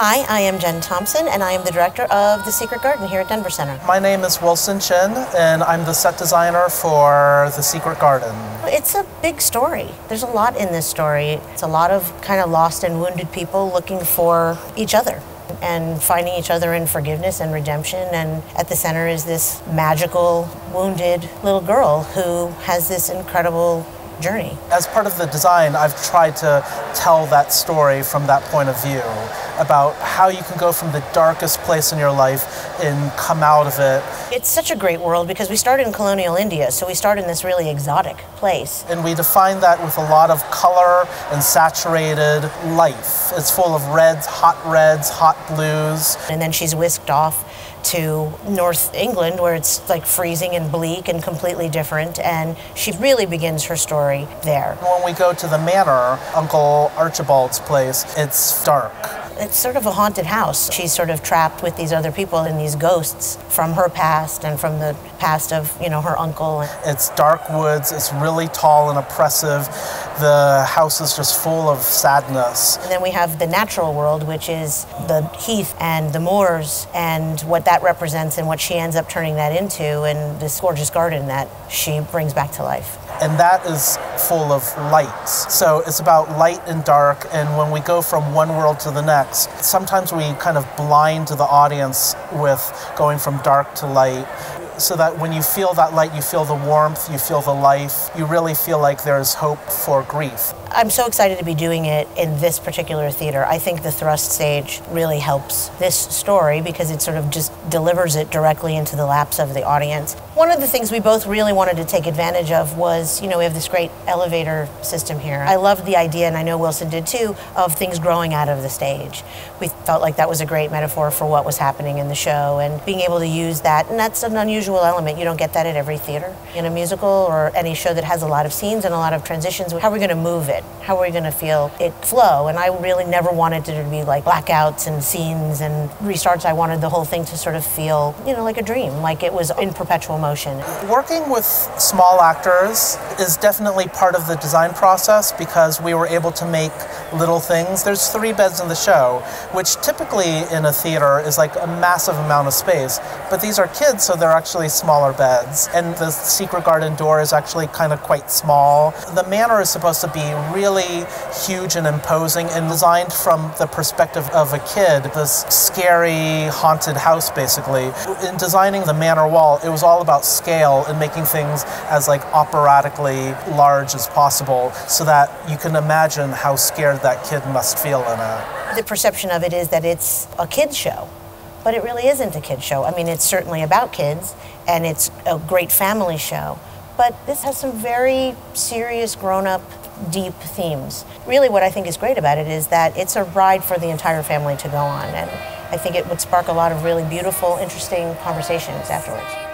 Hi, I am Jen Thompson, and I am the director of The Secret Garden here at Denver Center. My name is Wilson Chin, and I'm the set designer for The Secret Garden. It's a big story. There's a lot in this story. It's a lot of kind of lost and wounded people looking for each other and finding each other in forgiveness and redemption. And at the center is this magical, wounded little girl who has this incredible journey. As part of the design, I've tried to tell that story from that point of view, about how you can go from the darkest place in your life and come out of it. It's such a great world because we started in colonial India, so we started in this really exotic place. And we define that with a lot of color and saturated life. It's full of reds, hot blues. And then she's whisked off to North England, where it's like freezing and bleak and completely different, and she really begins her story there. When we go to the Manor, Uncle Archibald's place, it's dark. It's sort of a haunted house. She's sort of trapped with these other people and these ghosts from her past and from the past of, her uncle. It's dark woods, it's really tall and oppressive. The house is just full of sadness. And then we have the natural world, which is the heath and the moors and what that represents and what she ends up turning that into, and this gorgeous garden that she brings back to life. And that is full of light. So it's about light and dark, and when we go from one world to the next, sometimes we kind of blind the audience with going from dark to light, so that when you feel that light, you feel the warmth, you feel the life, you really feel like there's hope for grief. I'm so excited to be doing it in this particular theater. I think the thrust stage really helps this story because it sort of just delivers it directly into the laps of the audience. One of the things we both really wanted to take advantage of was, we have this great elevator system here. I loved the idea, and I know Wilson did too, of things growing out of the stage. We felt like that was a great metaphor for what was happening in the show, and being able to use that, and that's an unusual element. You don't get that at every theater. In a musical or any show that has a lot of scenes and a lot of transitions, how are we going to move it? How are we going to feel it flow? And I really never wanted it to be like blackouts and scenes and restarts. I wanted the whole thing to sort of feel, like a dream, like it was in perpetual motion. Working with small actors is definitely part of the design process because we were able to make little things. There's 3 beds in the show, which typically in a theater is like a massive amount of space, but these are kids, so they're actually smaller beds. And the Secret Garden door is actually kind of quite small. The Manor is supposed to be really huge and imposing and designed from the perspective of a kid, this scary, haunted house, basically. In designing the Manor wall, it was all about scale and making things as operatically large as possible so that you can imagine how scared that kid must feel in it. The perception of it is that it's a kid's show, but it really isn't a kid's show. I mean, it's certainly about kids, and it's a great family show, but this has some very serious, grown-up, deep themes. Really what I think is great about it is that it's a ride for the entire family to go on, and I think it would spark a lot of really beautiful, interesting conversations afterwards.